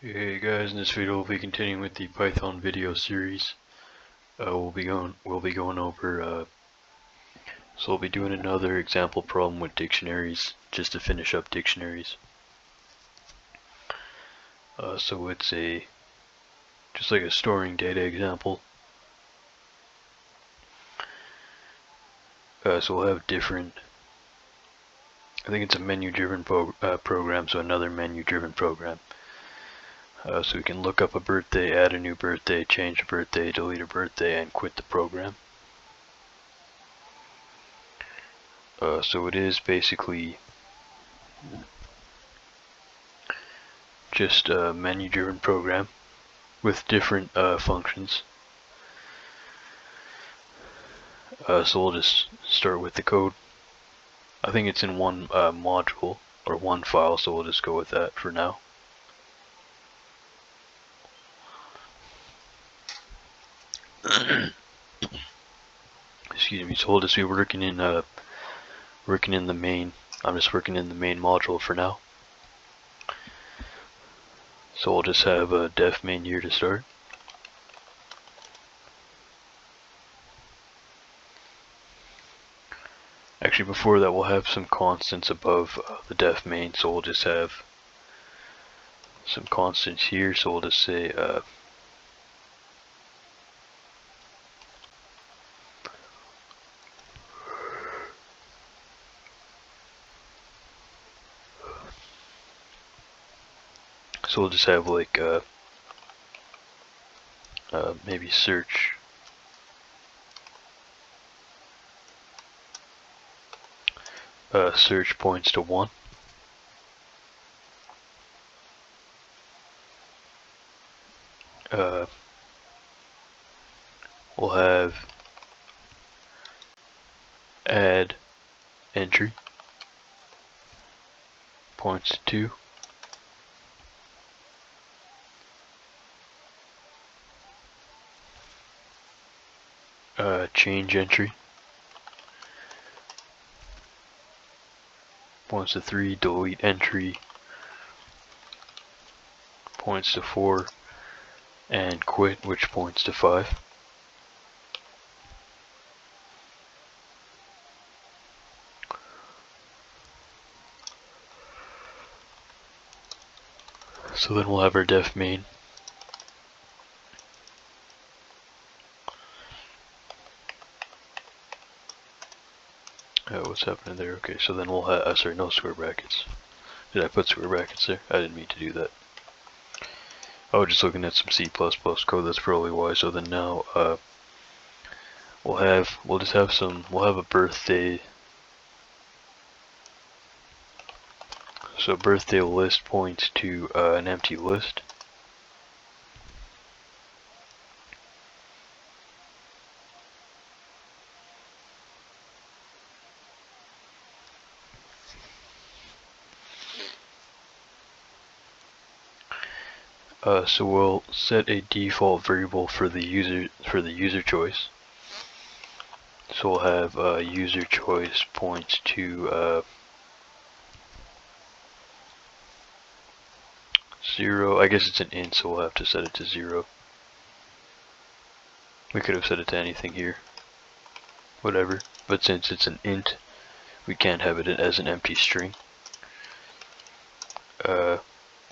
Hey guys, in this video we'll be continuing with the Python video series. We'll be going over so we'll be doing another example problem with dictionaries, just to finish up dictionaries. So it's just like a storing data example. So we'll have different, I think it's a menu driven program, so another menu driven program. So we can look up a birthday, add a new birthday, change a birthday, delete a birthday, and quit the program. So it is basically just a menu driven program with different functions. So we'll just start with the code. I think it's in one module or one file, so we'll just go with that for now. Excuse me. So we'll just be working in the main. I'm just working in the main module for now. So we'll just have a def main here to start. Actually, before that, we'll have some constants above the def main. So we'll just have some constants here. So we'll just say so we'll just have like maybe search search points to 1. We'll have add entry points to 2. Change entry points to 3, delete entry points to 4, and quit, which points to 5. So then we'll have our def main. What's happening there? Okay, so then we'll have, sorry, no square brackets. Did I put square brackets there? I didn't mean to do that. I was just looking at some C++ code, that's probably why. So then now, we'll have a birthday. So birthday list points to an empty list. So we'll set a default variable for the user choice. So we'll have user choice points to 0. I guess it's an int, so we'll have to set it to 0. We could have set it to anything here, whatever. But since it's an int, we can't have it as an empty string.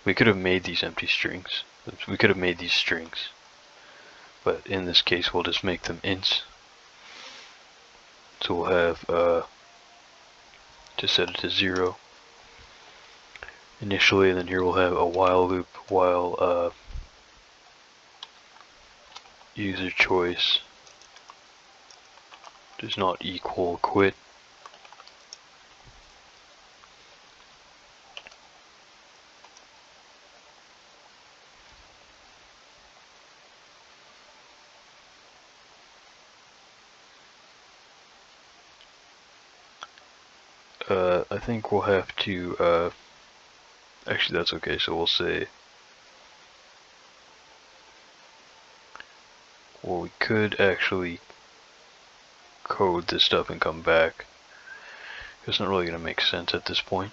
We could have made these empty strings. We could have made these strings. But in this case, we'll just make them ints. So we'll have to set it to 0 initially, and then here we'll have a while loop while user choice does not equal quit. I think we'll have to, actually that's okay, so we'll say, well, we could actually code this stuff and come back. It's not really going to make sense at this point.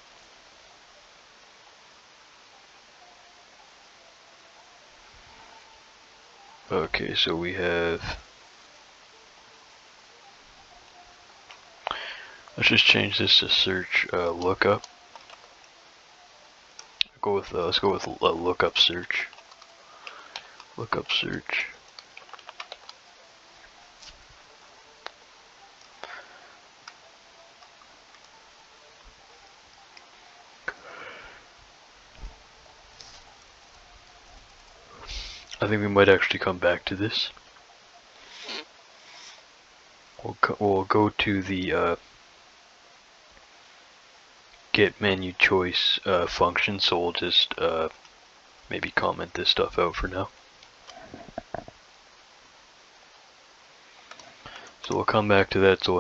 Okay, so we have, let's just change this to search lookup. Let's go with lookup search. Lookup search. I think we might actually come back to this. We'll go to the get menu choice function, so we'll just maybe comment this stuff out for now. So we'll come back to that, so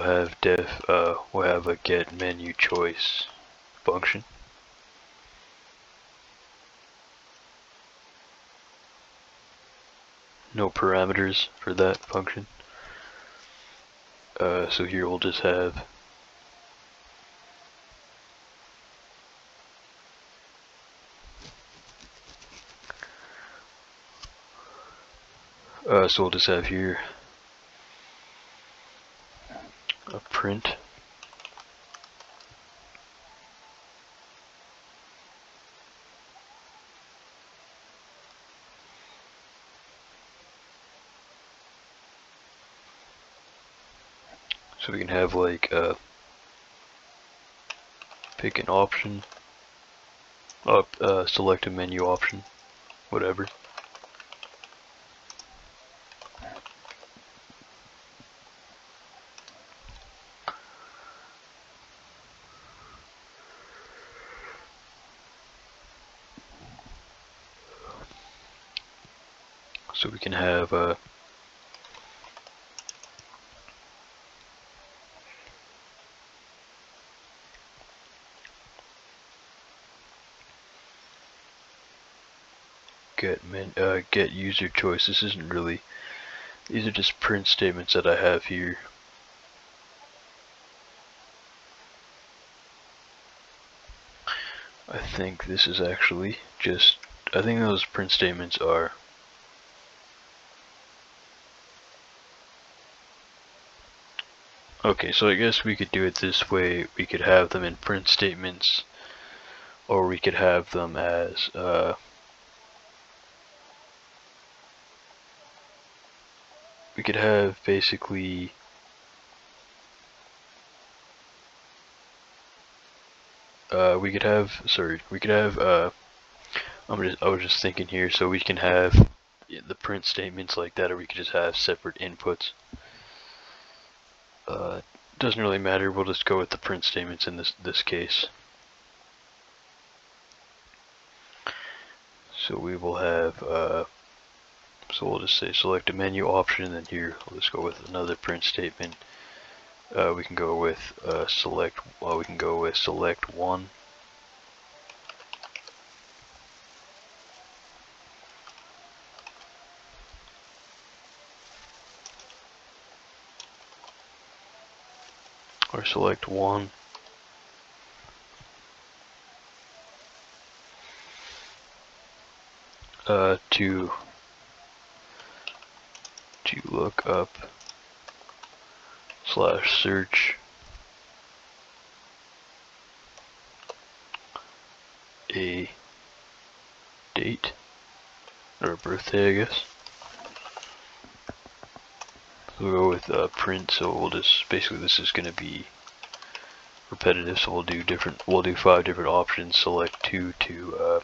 we'll have a get menu choice function. No parameters for that function. So here we'll just have so we'll just have here a print. So we can have like pick an option, select a menu option, whatever. So we can have get user choice. This isn't really, these are just print statements that I have here. I think this is actually just, I think those print statements are okay, so I guess we could do it this way. We could have them in print statements, or we could have them as we could have basically we could have I was just thinking here, so we can have the print statements like that, or we could just have separate inputs. Doesn't really matter, we'll just go with the print statements in this case. So we will have so we'll just say select a menu option, and then here we'll just go with another print statement. We can go with select one. Or select one. To look up / search a date or a birthday, I guess. So we'll go with print. So we'll just basically, this is going to be repetitive. So we'll do 5 different options. Select 2 to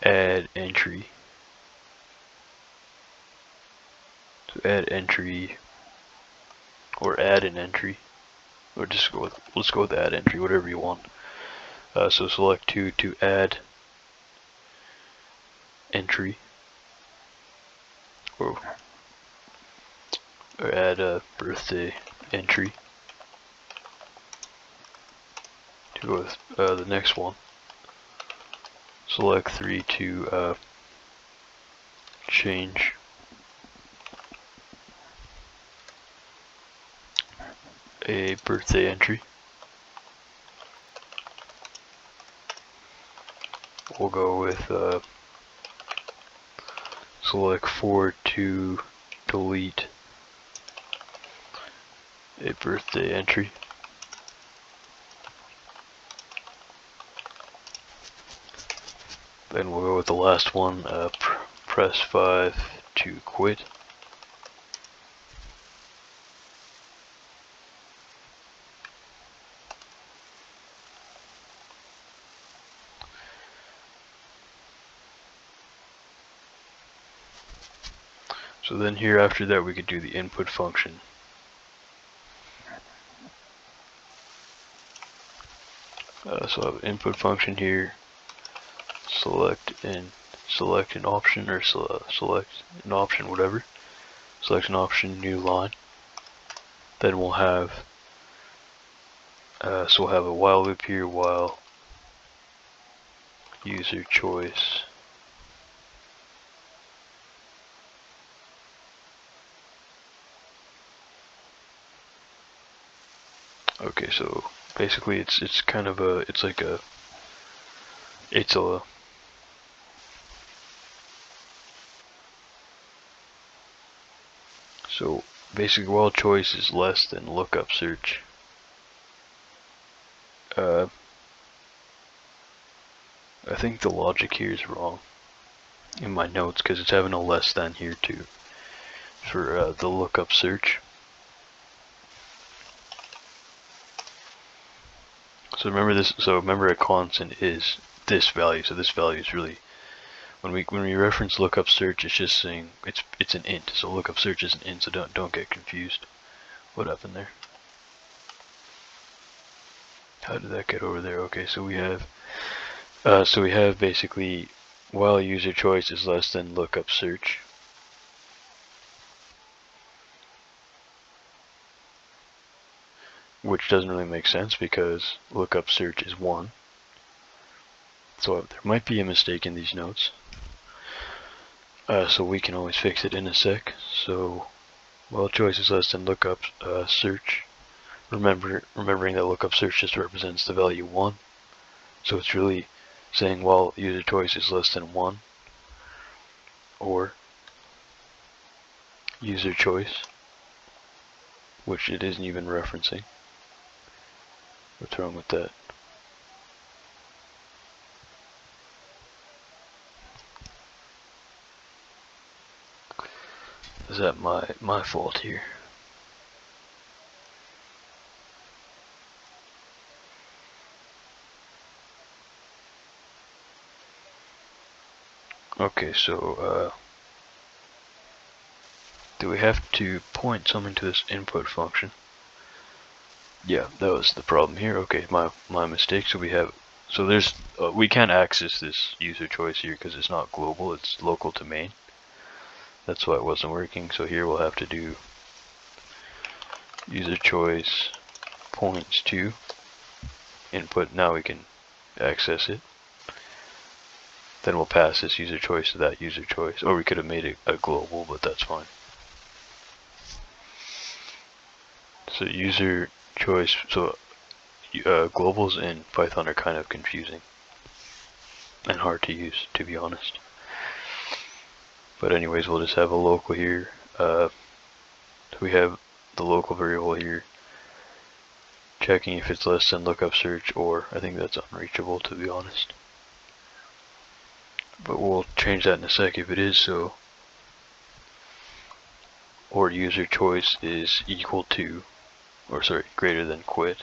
add entry. So add entry, or add an entry, or just go with, let's go with add entry, whatever you want. So select 2 to add entry, or add a birthday entry. To go with the next one, select 3 to change a birthday entry. We'll go with select for to delete a birthday entry. Then we'll go with the last one, press 5 to quit. So then here after that we could do the input function. So I have an input function here, select an option, or select an option, whatever. Select an option, new line. Then we'll have so we'll have a while loop here, while user choice okay, so basically it's kind of a so basically while choice is less than lookup search. I think the logic here is wrong in my notes because it's having a less than here too for the lookup search. So remember this. So remember a constant is this value. So this value is really when we reference lookup search, it's just saying it's an int. So lookup search is an int. So don't get confused. What happened there? How did that get over there? Okay, so we have basically while user choice is less than lookup search. Which doesn't really make sense because lookup search is 1. So there might be a mistake in these notes. So we can always fix it in a sec. So while choice is less than lookup search, remembering that lookup search just represents the value 1. So it's really saying while user choice is less than 1, or user choice, which it isn't even referencing. What's wrong with that? Is that my fault here? Okay, so do we have to point something to this input function? Yeah, that was the problem here. Okay, my mistake. So there's we can't access this user choice here because it's not global, it's local to main. That's why it wasn't working. So here we'll have to do user choice points to input. Now we can access it. Then we'll pass this user choice to that user choice, or we could have made it a global, but that's fine. So user choice, so globals in Python are kind of confusing and hard to use, to be honest. But anyways, we'll just have a local here. So we have the local variable here, checking if it's less than lookup search, or I think that's unreachable, to be honest. But we'll change that in a sec if it is so. Or user choice is equal to, or sorry, greater than quit.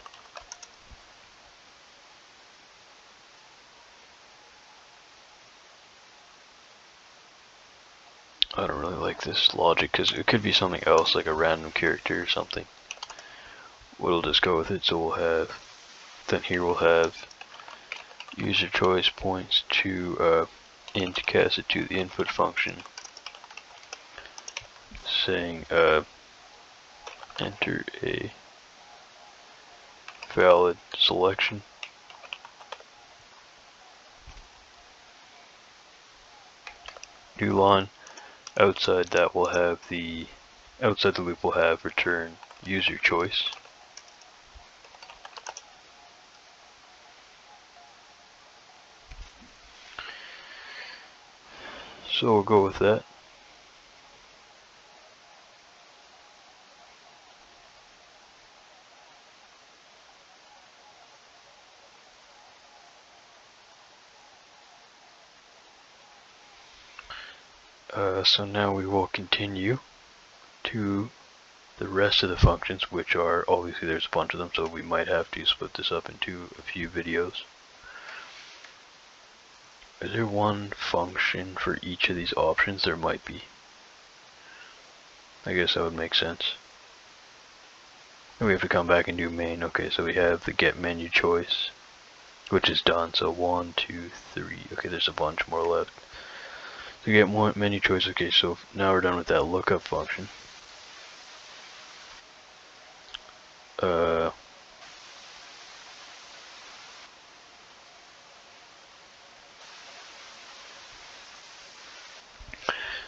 I don't really like this logic because it could be something else, like a random character or something. We'll just go with it. So we'll have, then here we'll have user choice points to int, cast it to the input function, saying enter a valid selection. New line. Outside that we'll have outside the loop we'll have return user choice. So we'll go with that. So now we will continue to the rest of the functions, which are, obviously there's a bunch of them, so we might have to split this up into a few videos. Is there one function for each of these options? There might be. I guess that would make sense. And we have to come back and do main. Okay, so we have the get menu choice, which is done. So 1, 2, 3. Okay, there's a bunch more left. To get more menu choice. Okay, so now we're done with that lookup function.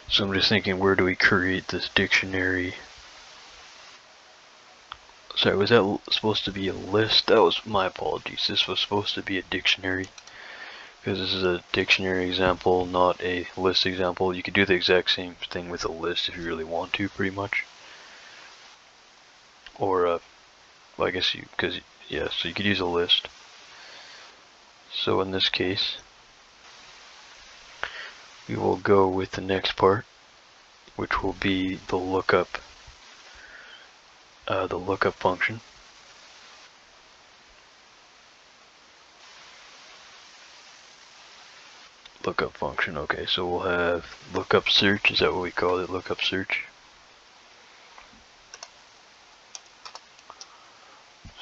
So I'm just thinking, where do we create this dictionary? Sorry, was that supposed to be a list? That was my apologies. This was supposed to be a dictionary, because this is a dictionary example, not a list example. You could do the exact same thing with a list if you really want to, pretty much. Or, well, I guess you, because, yeah, so you could use a list. So in this case, we will go with the next part, which will be the lookup function. Lookup function, okay, so we'll have lookup search, is that what we call it, lookup search?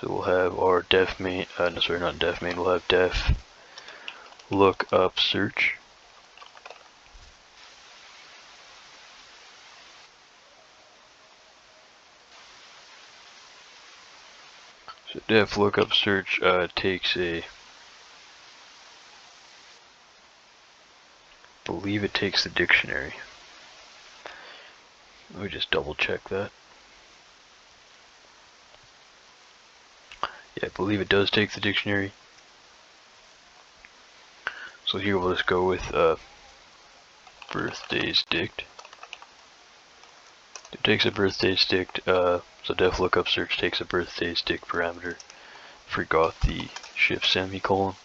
So we'll have our def main, no sorry, not def main, we'll have def lookup search. So def lookup search takes a, I believe it takes the dictionary. Let me just double check that. Yeah, I believe it does take the dictionary. So here we'll just go with birthdays dict. It takes a birthdays dict, so def lookup search takes a birthdays dict parameter. Forgot the shift semicolon.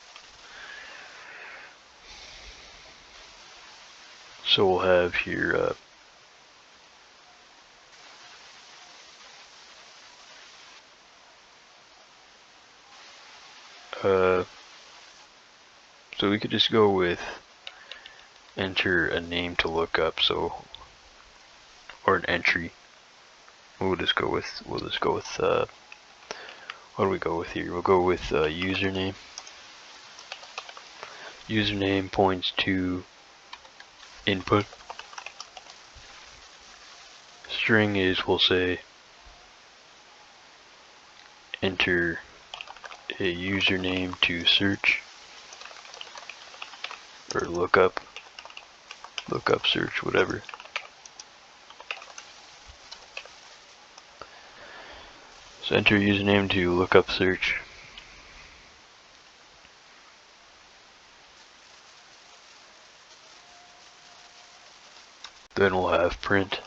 So we'll have here so we could just go with enter a name to look up, so, or an entry. We'll just go with what do we go with here? We'll go with username. Username points to input. String is, we'll say, enter a username to search, or lookup search, whatever. So enter username to lookup search. Then we'll have print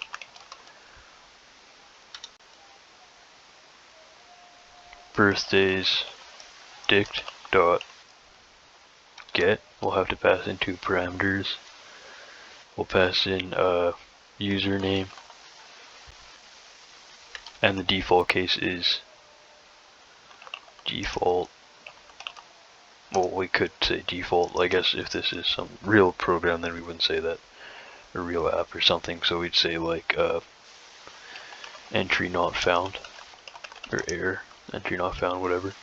birthdays dict dot get. We'll have to pass in two parameters. We'll pass in username, and the default case is default. Well, we could say default. I guess if this is some real program, then we wouldn't say that. A real app or something. So we'd say like entry not found, or error, entry not found, whatever.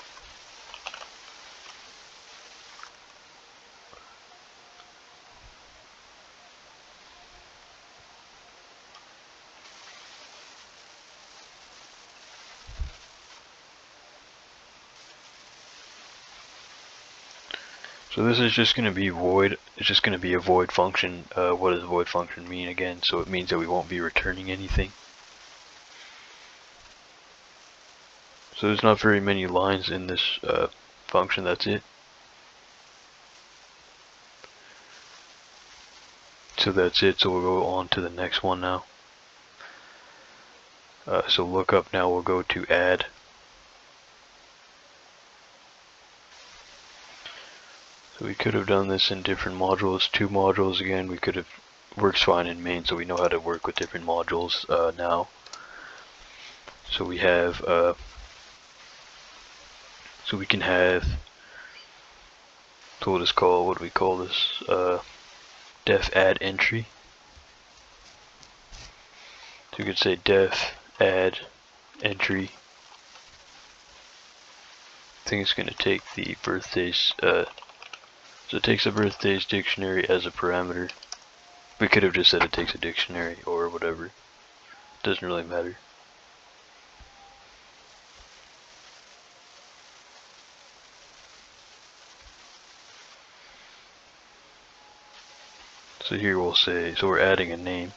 So this is just going to be void. It's just going to be a void function. What does void function mean again? So it means that we won't be returning anything. So there's not very many lines in this function, that's it. So that's it, so we'll go on to the next one now. So lookup now we'll go to add. So we could have done this in different modules, two modules again. We could have works fine in main, so we know how to work with different modules now. So we have, so we can have, so we'll just call, what do we call this? Def add entry. So you could say def add entry. I think it's going to take the birthdays, so it takes a birthdays dictionary as a parameter. We could have just said it takes a dictionary or whatever. Doesn't really matter. So here we'll say, so we're adding a name.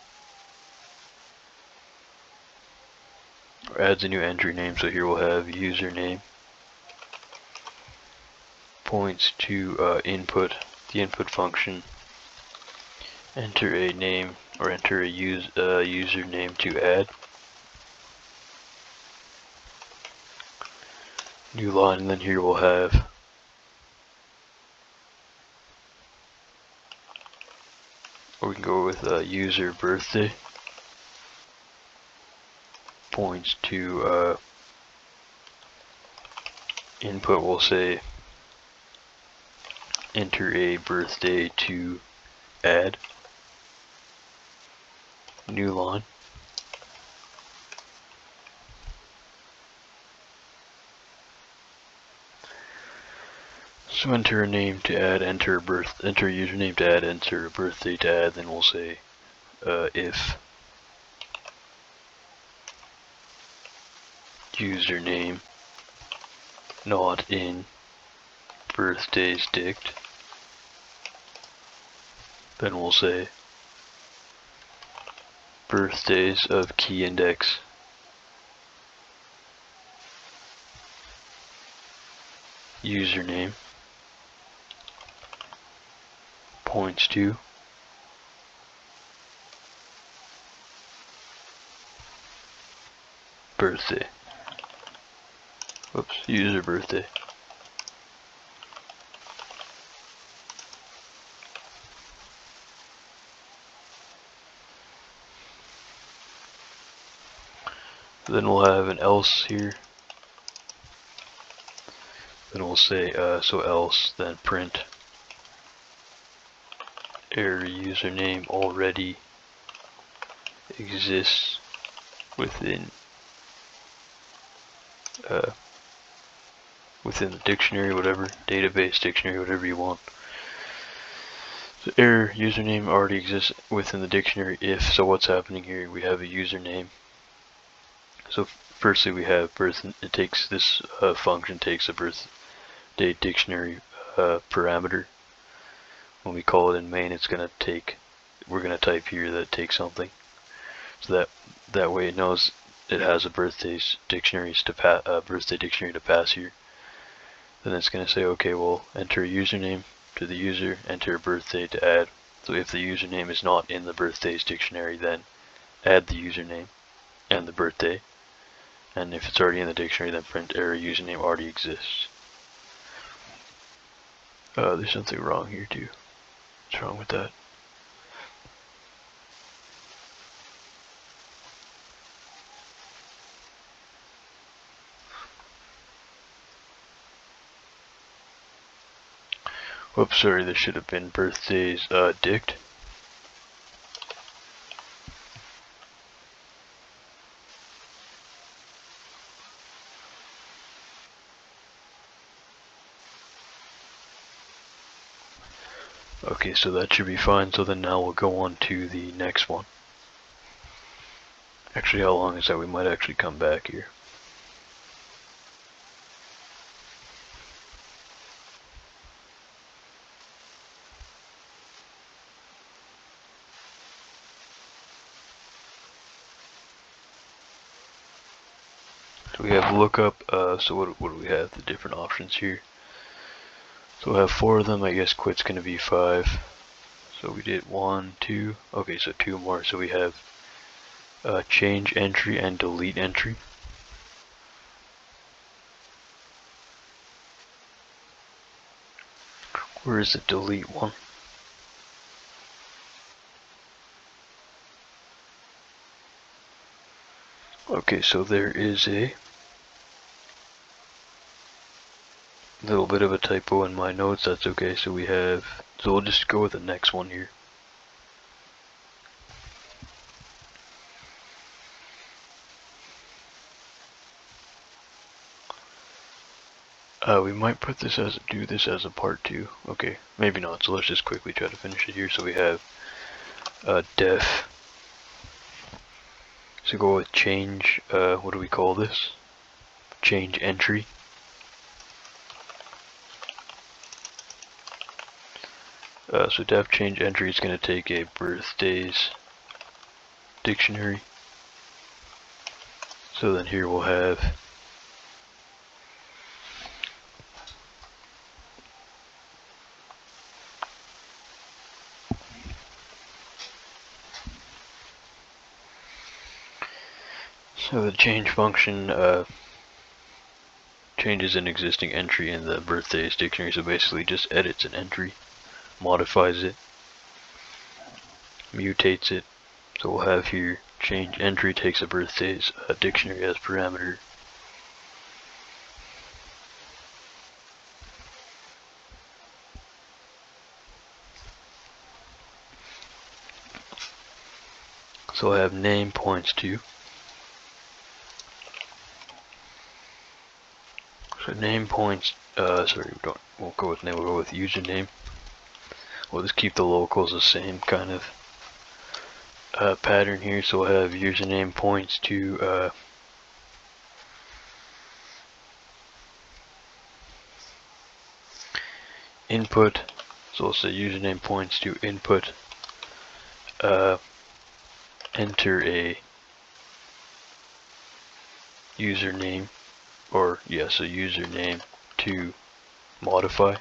Or adds a new entry name, so here we'll have username. Points to input, the input function. Enter a name, or enter a username to add. New line, and then here we'll have or we can go with user birthday. Points to input, we'll say enter a birthday to add. New line. So enter a name to add, enter a username to add, enter a birthday to add, then we'll say if username not in birthdays dict, then we'll say birthdays of key index username points to birthday. Whoops, user birthday. Then we'll have an else here. Then we'll say so else, then print error username already exists within within the dictionary, whatever, database, dictionary, whatever you want. So error username already exists within the dictionary if, so what's happening here, we have a username. So firstly we have birth, it takes this function takes a birthday dictionary parameter. When we call it in main, it's going to take, we're going to type here that it takes something. So that way it knows it has a birthday dictionary to pass here. Then it's going to say, okay, well, enter a username to the user, enter a birthday to add. So if the username is not in the birthdays dictionary, then add the username and the birthday. And if it's already in the dictionary, then print error username already exists. There's something wrong here too. What's wrong with that? Whoops, sorry, this should have been birthdays dict. Okay, so that should be fine. So then now we'll go on to the next one. Actually, how long is that? We might actually come back here. So we have lookup, so what do we have? The different options here. So we'll have 4 of them, I guess quit's going to be 5. So we did 1, 2, okay, so 2 more. So we have change entry and delete entry. Where is the delete one? Okay, so there is a little bit of a typo in my notes. That's okay. So we'll just go with the next one here. We might do this as a part 2. Okay, maybe not. So let's just quickly try to finish it here. So we have def. So go with change. What do we call this? Change entry. So def change entry is going to take a birthdays dictionary. So then here we'll have the change function changes an existing entry in the birthdays dictionary. So basically just edits an entry, modifies it, mutates it. So we'll have here change entry takes a birthdays dictionary as parameter. So we'll have name points to. So name points, we'll go with name, we'll go with username. We'll just keep the locals the same kind of pattern here. So we'll have username points to input. So we'll say username points to input, enter a username, or yes, a username to modify,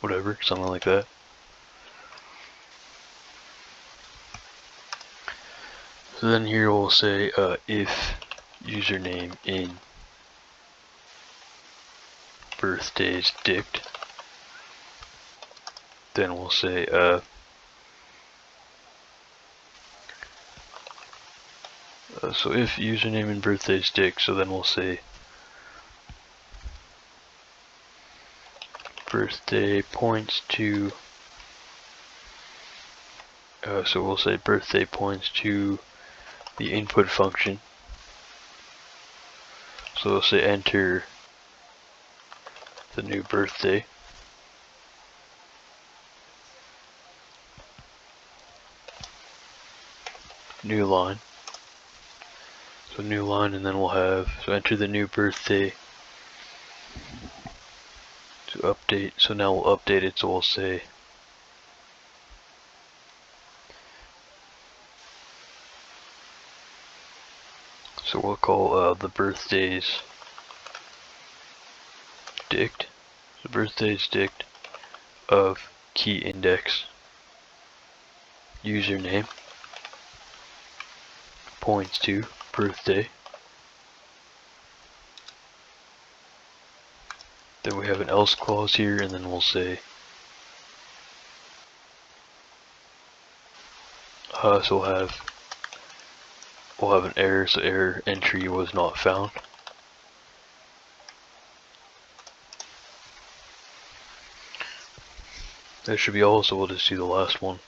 whatever, something like that. So then here we'll say if username in birthdays dict, then we'll say so if username in birthdays dict, so then we'll say birthday points to so we'll say birthday points to the input function. So we'll say enter the new birthday. New line. So new line, and then we'll have, so enter the new birthday to update. So now we'll update it, so we'll say so we'll call the birthdays dict. So birthdays dict of key index username points to birthday. Then we have an else clause here, and then we'll say so we'll have an error, so error entry was not found. That should be all, so we'll just do the last one,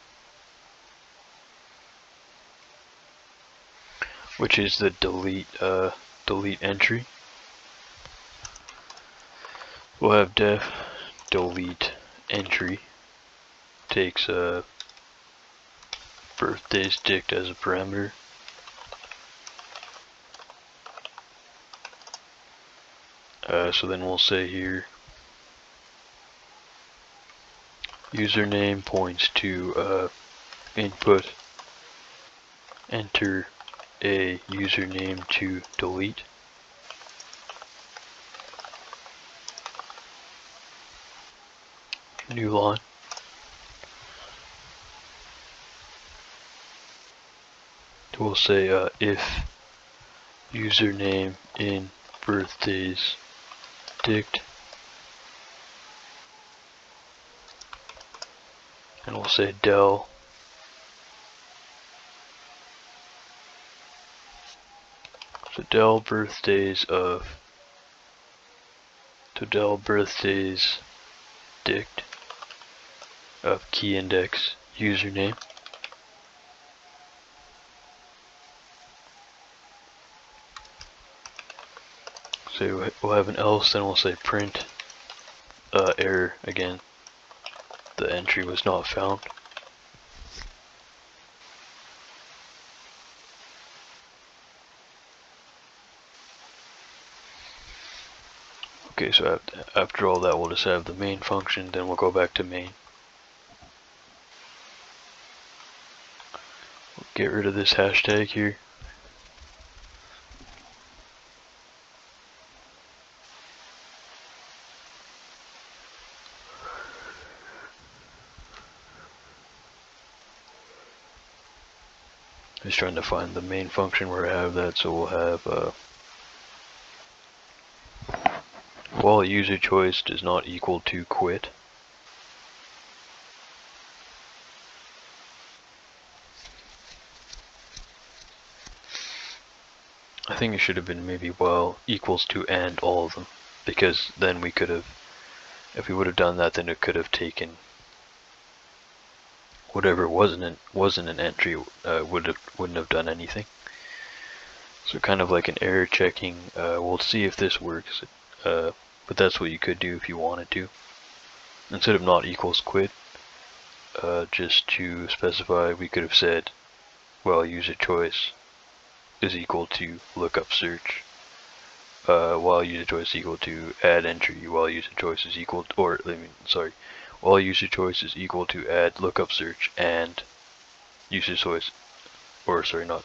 which is the delete entry. We'll have def delete entry takes birthdays dict as a parameter. So then we'll say here username points to input, enter a username to delete. New line. We'll say if username in birthdays dict, and we'll say del so del birthdays dict of key index username. So we'll have an else, then we'll say print error again. The entry was not found. Okay, so after all that, we'll just have the main function, then we'll go back to main. We'll get rid of this hashtag here. Just trying to find the main function where I have that, so we'll have while user choice does not equal to quit. I think it should have been maybe while equals to and all of them, because then we could have, if we would have done that, then it could have taken whatever wasn't an entry, wouldn't have done anything. So kind of like an error checking. We'll see if this works, but that's what you could do if you wanted to. Instead of not equals quit, just to specify, we could have said, well, user choice is equal to lookup search, while user choice is equal to add entry, while user choice is equal to, while user choice is equal to add lookup search and user choice, or sorry, not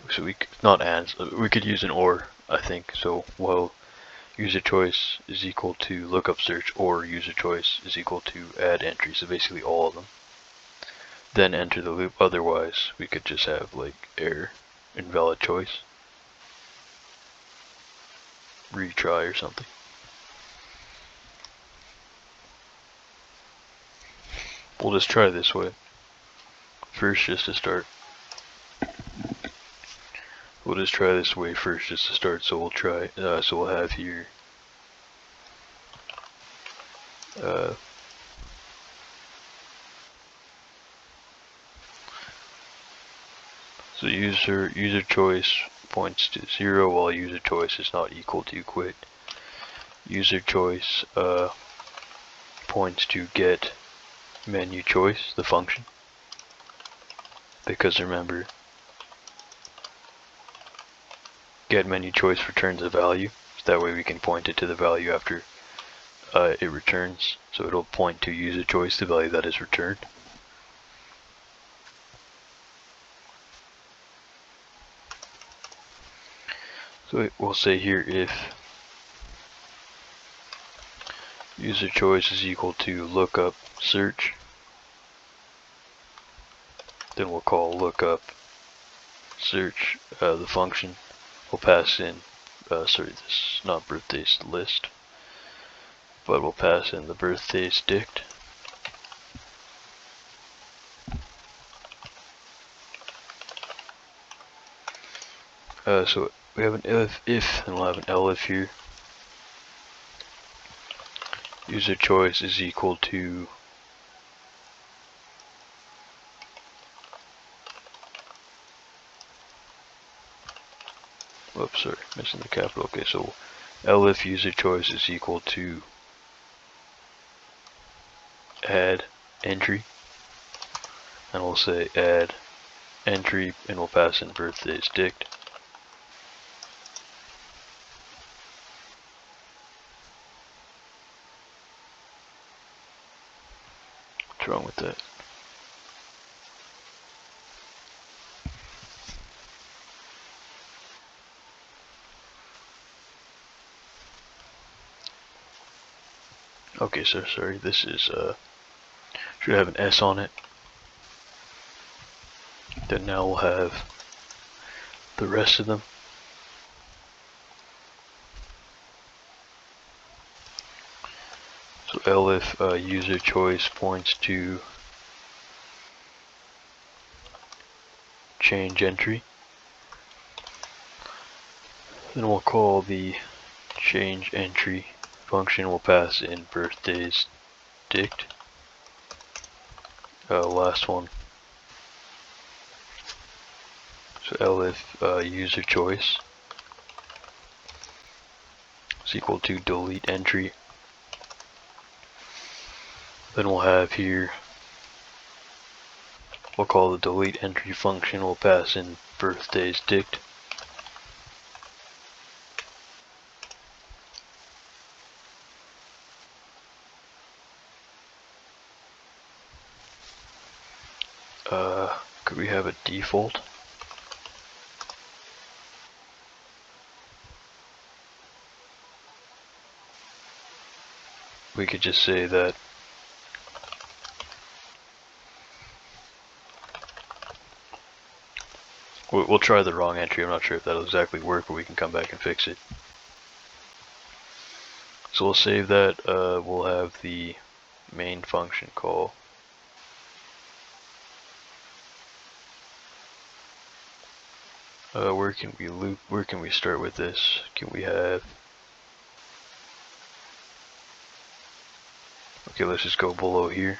so we not and, we could use an or, I think. So while user choice is equal to lookup search, or user choice is equal to add entry, so basically all of them. Then enter the loop. Otherwise, we could just have like error, invalid choice, retry or something. We'll just try this way first, just to start. We'll just try this way first, just to start. So we'll try. So we'll have here. So user choice points to 0, while user choice is not equal to quit. User choice points to get menu choice, the function, because remember, get menu choice returns a value, so that way we can point it to the value after it returns. So it'll point to user choice, the value that is returned. So we'll say here if user choice is equal to lookup search, then we'll call lookup search the function. We'll pass in, this is not birthdays list, but we'll pass in the birthdays dict. So we have an if, and we'll have an elif here. User choice is equal to whoops, sorry, missing the capital. Okay, so elif user choice is equal to add entry, and we'll say add entry, and we'll pass in birthdays dict. What's wrong with that? Okay, so sorry, this is should have an S on it. Then now we'll have the rest of them. So elif user choice points to change entry. Then we'll call the change entry function. We'll pass in birthdays dict. Last one. So elif user choice is equal to delete entry. Then we'll have here, we'll call the delete entry function. We'll pass in birthdays dict. Could we have a default? We could just say that we'll try the wrong entry. I'm not sure if that'll exactly work, but we can come back and fix it. So we'll save that. We'll have the main function call. Where can we loop? Where can we start with this? Can we have? Okay, let's just go below here.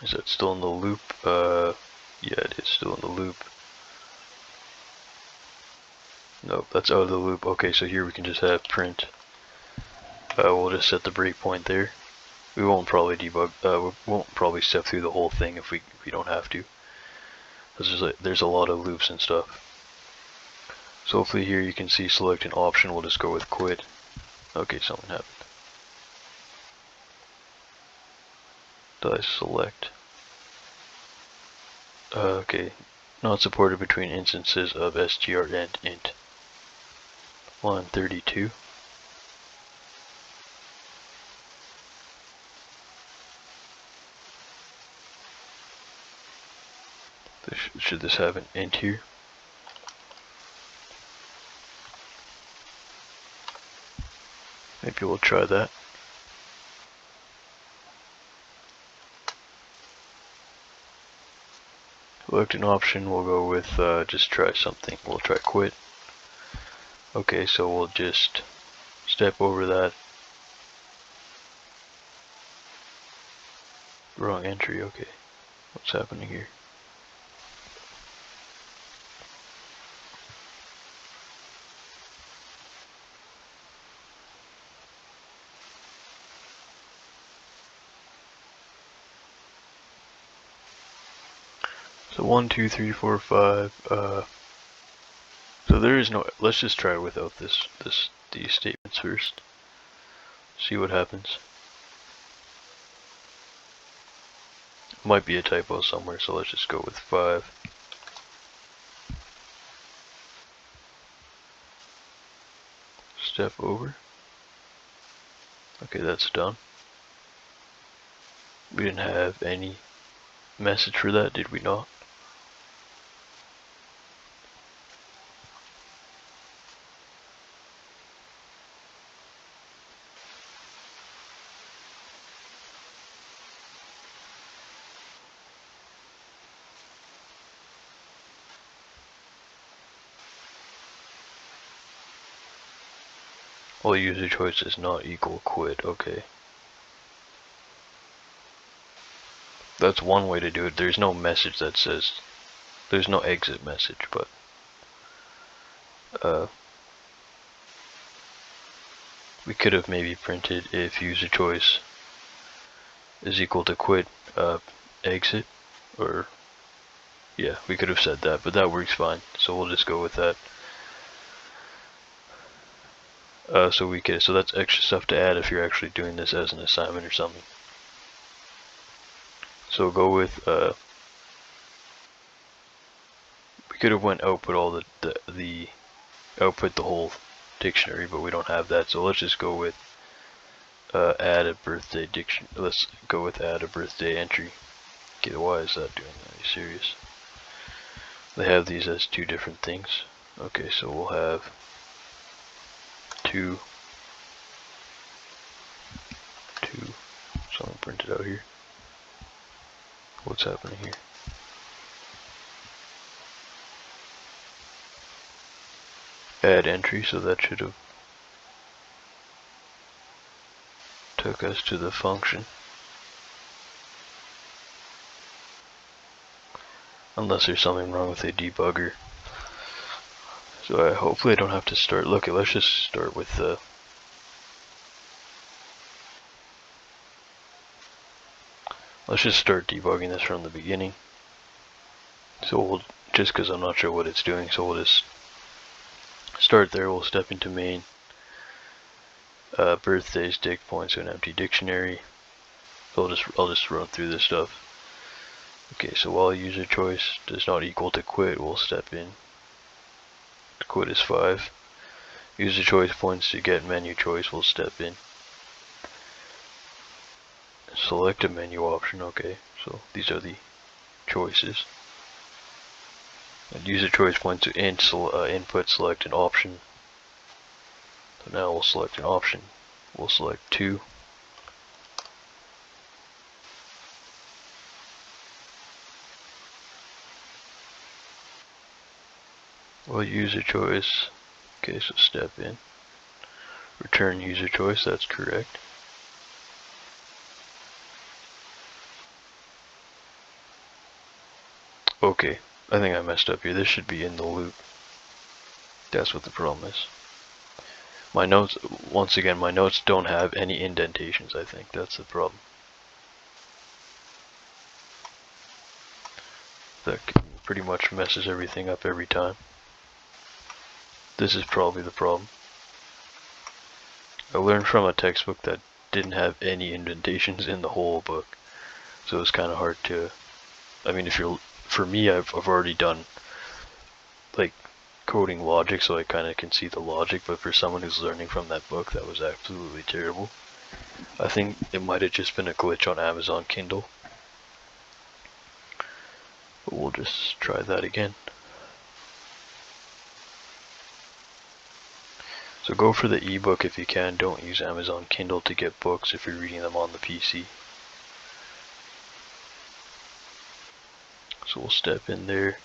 Is that still in the loop? Yeah, it is still in the loop. Nope, that's out of the loop. Okay, so here we can just have print. We'll just set the breakpoint there. We won't probably debug. We won't probably step through the whole thing if we don't have to. There's a lot of loops and stuff. So hopefully here you can see select an option. We'll just go with quit. Okay, something happened. Did I select? Okay, not supported between instances of str and int. Line 32. Should this have an int here? Maybe we'll try that. Select an option, we'll go with just try something. We'll try quit. Okay, so we'll just step over that. Wrong entry, okay. What's happening here? So 1, 2, 3, 4, 5. So there is no. Let's just try without these statements first. See what happens. Might be a typo somewhere, so let's just go with 5. Step over. Okay, that's done. We didn't have any message for that, did we not? Well, user choice is not equal quit, okay. That's one way to do it. There's no message that says, there's no exit message, but we could have maybe printed if user choice is equal to quit exit, or yeah, we could have said that, but that works fine, so we'll just go with that. So that's extra stuff to add if you're actually doing this as an assignment or something. So go with we could have went output all the output the whole dictionary, but we don't have that, so let's just go with add a birthday let's go with add a birthday entry. Okay, why is that doing that? Are you serious? They have these as two different things. Okay, so we'll have two something printed out here. What's happening here? add entry, so that should have took us to the function. Unless there's something wrong with a debugger. So hopefully I don't have to start. Look, let's just start with the. Let's just start debugging this from the beginning. So we'll, just because I'm not sure what it's doing, so we'll just start there. We'll step into main. Birthdays, dict points to an empty dictionary. So I'll just run through this stuff. Okay, so while user choice does not equal to quit, we'll step in. Quit is 5. User choice points to get menu choice, we'll step in. Select a menu option, okay, so these are the choices. And user choice points to input, select an option. So now we'll select an option. We'll select 2. Well, user choice, okay, so step in. Return user choice, that's correct. Okay, I think I messed up here. This should be in the loop. That's what the problem is. My notes, once again, my notes don't have any indentations, I think. That's the problem. That pretty much messes everything up every time. This is probably the problem. I learned from a textbook that didn't have any indentations in the whole book. So it's kind of hard to, I mean, for me, I've already done like coding logic, so I kind of can see the logic, but for someone who's learning from that book, that was absolutely terrible. I think it might have just been a glitch on Amazon Kindle. But we'll just try that again. So go for the ebook if you can. Don't use Amazon Kindle to get books if you're reading them on the PC. So we'll step in there.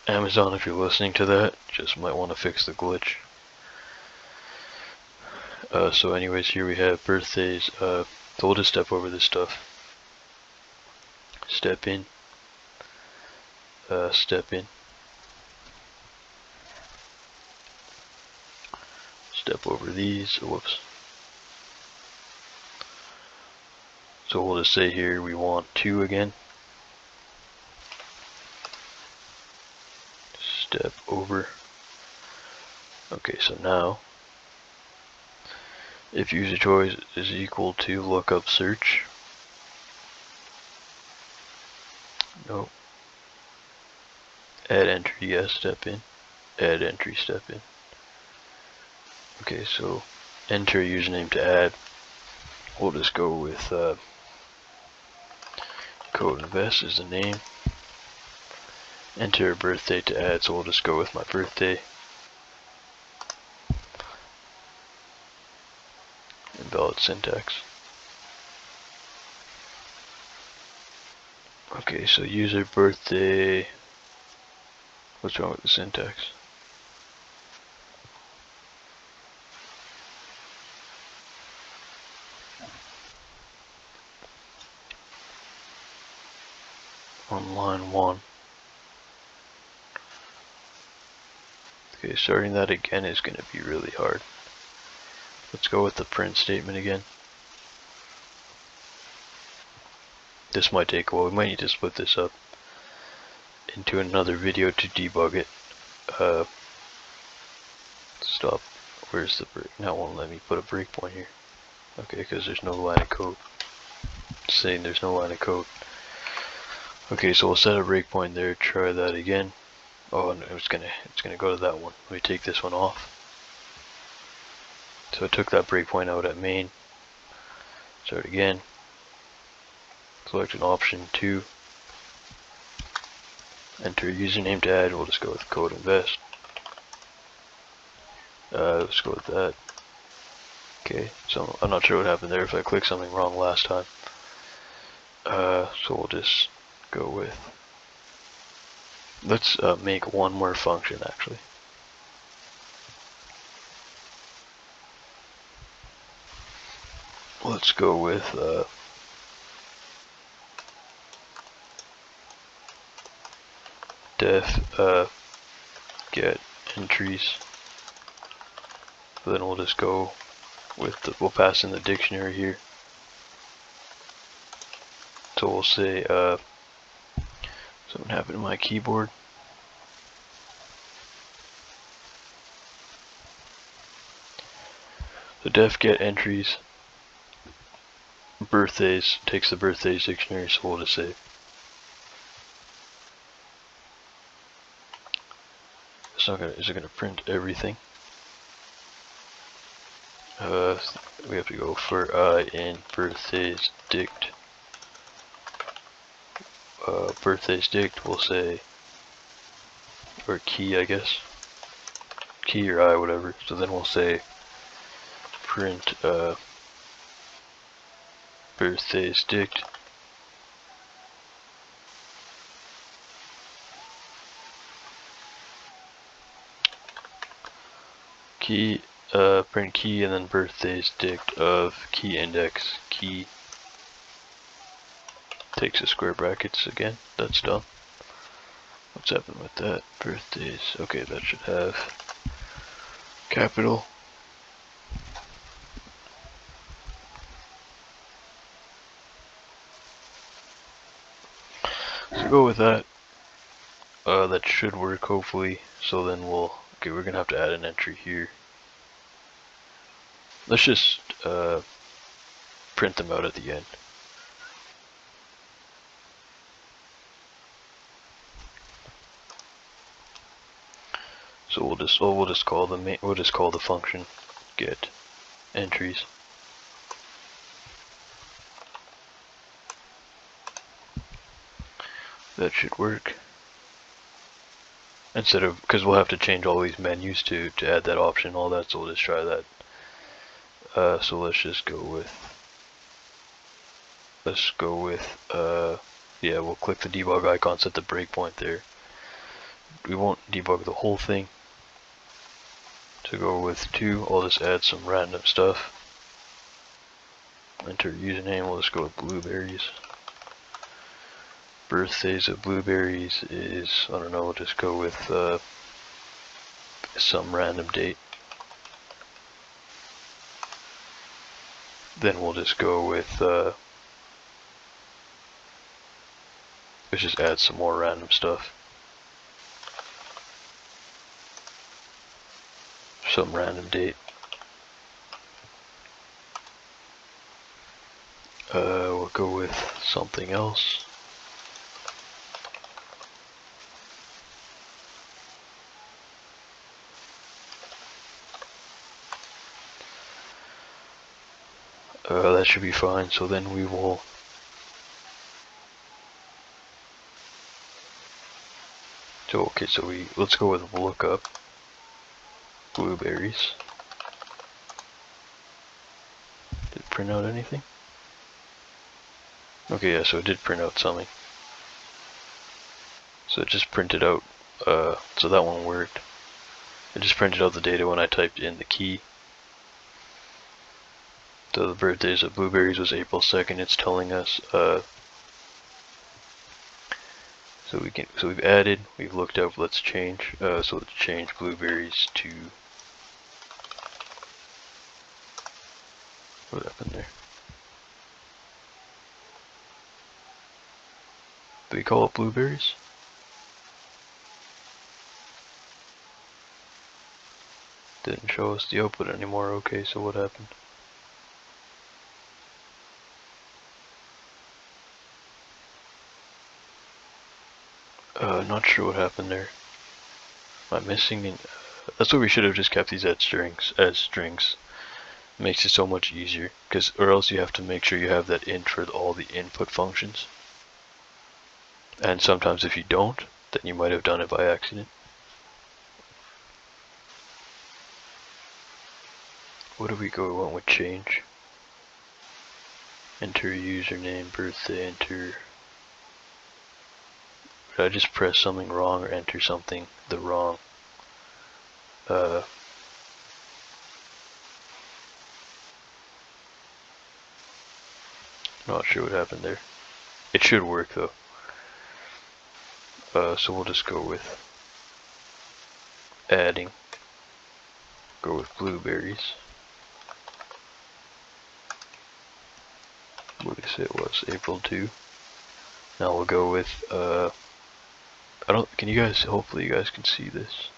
Amazon, if you're listening to that, just might want to fix the glitch. So anyways, here we have birthdays. So we'll just step over this stuff. Step in. Step in. Step over these. Whoops. So we'll just say here we want 2 again. Step over. Okay, so now if user choice is equal to lookup search. No. Add entry, yes, step in. Add entry, step in. Okay, so enter a username to add. We'll just go with code invest is the name. Enter a birthday to add, so we'll just go with my birthday. Invalid syntax. Okay, so user birthday. What's wrong with the syntax? On line 1. Okay, starting that again is going to be really hard. Let's go with the print statement again. This might take a while. We might need to split this up into another video to debug it. Stop. Where's the break? That won't let me put a breakpoint here. Okay, because there's no line of code. It's saying there's no line of code. Okay, so we'll set a breakpoint there. Try that again. Oh, no, it's gonna go to that one. Let me take this one off. So I took that breakpoint out at main. Start again. Select an option 2. Enter a username to add. We'll just go with code invest. Let's go with that. Okay, so I'm not sure what happened there if I clicked something wrong last time. So we'll just go with Let's make one more function actually. Let's go with def get entries. Then we'll just go with we'll pass in the dictionary here. So we'll say something happened to my keyboard. So def get entries birthdays takes the birthdays dictionary, so we'll just say is it gonna print everything? We have to go for in birthdays dict. Birthdays dict, we'll say, or key, I guess, key or I, whatever. So then we'll say print birthdays dict. Key, print key, and then birthdays dict of key index key. Takes the square brackets again. That's done. What's happened with that? Birthdays. Okay, that should have capital. So go with that. That should work hopefully. So then okay, we're gonna have to add an entry here. Let's just print them out at the end. So we'll just call the function get entries. That should work. Instead of, because we'll have to change all these menus to add that option and all that, so we'll just try that. So let's just go with, yeah, we'll click the debug icon, set the breakpoint there. We won't debug the whole thing. To go with 2, I'll just add some random stuff. Enter username, we'll just go with blueberries. Birthdays of blueberries is, I don't know, we'll just go with some random date. Then we'll just go with, let's just add some more random stuff. Some random date. We'll go with something else. That should be fine. So then we will let's go with lookup blueberries. Did it print out anything? Okay, yeah, so it did print out something. So it just printed out, so that one worked. It just printed out the data when I typed in the key. So the birthdays of blueberries was April 2nd. It's telling us, so we've added, we've looked up, let's change, so let's change blueberries to, what happened there? Do we call it blueberries? Didn't show us the output anymore. Okay, so what happened? Not sure what happened there. Am I missing? That's why we should have just kept these as strings. Makes it so much easier, or else you have to make sure you have that int for all the input functions. And sometimes if you don't, then you might have done it by accident. What do we want with change? Enter username, birthday, enter. Did I just press something wrong or enter something the wrong? Not sure what happened there. It should work though. So we'll just go with adding. Go with blueberries. What did I say it was? April 2. Now we'll go with can you guys, hopefully you guys can see this.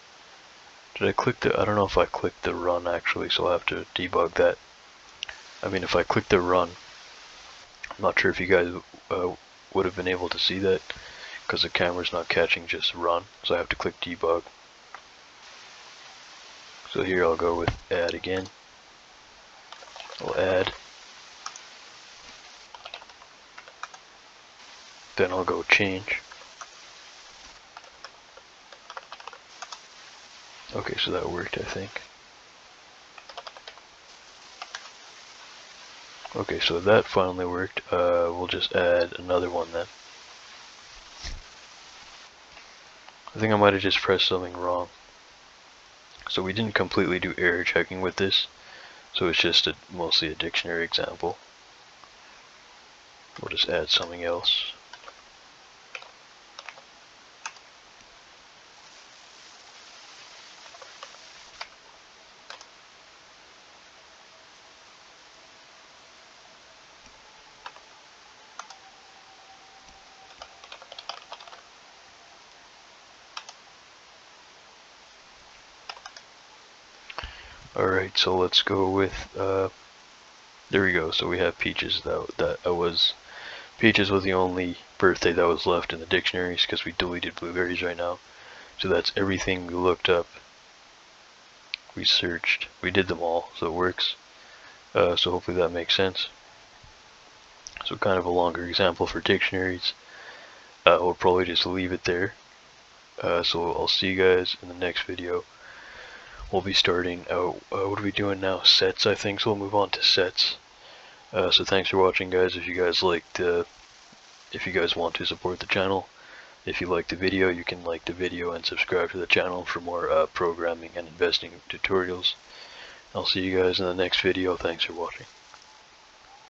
Did I click I don't know if I clicked the run actually, so I'll have to debug that. I mean, if I click the run, I'm not sure if you guys would have been able to see that, because the camera's not catching just run, so I have to click debug. So here I'll go with add again. I'll add. Then I'll go change. Okay, so that worked, I think. Okay, so that finally worked. We'll just add another one then. I think I might have just pressed something wrong. So we didn't completely do error checking with this, so it's just mostly a dictionary example. We'll just add something else. Alright, so let's go with, there we go, so we have Peaches. Peaches was the only birthday that was left in the dictionaries, because we deleted blueberries right now. So that's everything we looked up, we searched, we did them all, so it works. So hopefully that makes sense. So kind of a longer example for dictionaries. We'll probably just leave it there. So I'll see you guys in the next video. We'll be starting out, what are we doing now? Sets, I think, so we'll move on to sets. So thanks for watching, guys. If you guys liked, if you guys want to support the channel, if you liked the video, you can like the video and subscribe to the channel for more programming and investing tutorials. I'll see you guys in the next video. Thanks for watching.